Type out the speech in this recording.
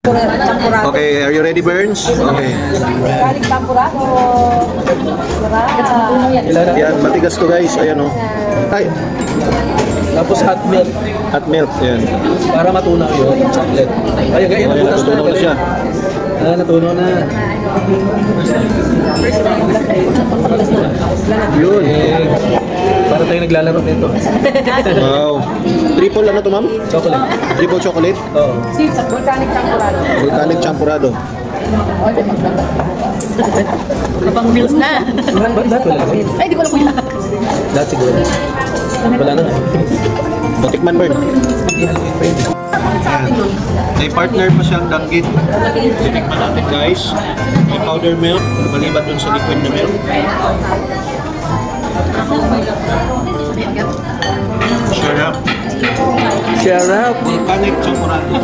Okay, are you ready, Burns? Okay. Galing Tampurado. Yan, matigas to guys. Ayan o. Ay. Tapos hot milk. Hot milk. Ayan. Para matunaw yung chocolate. Ayun, ganyan. Ayan, natutunaw na siya. Natunaw na. Yun. Para tayo naglalaro nito. Wow. Triple ano to, ma'am? Chocolate. Triple chocolate? Oo. Volcanic Tampurado. Volcanic champurado. Kapang meals na. Lahat wala naman. Ay, di ko alam po yan. Lahat siguro. Wala na nga. Butikman, Burn. May partner pa siyang danggit. Tinikman natin, guys. May powder milk. Maliban dun sa liquid na milk. Share up. Share up. Volcanic champurado.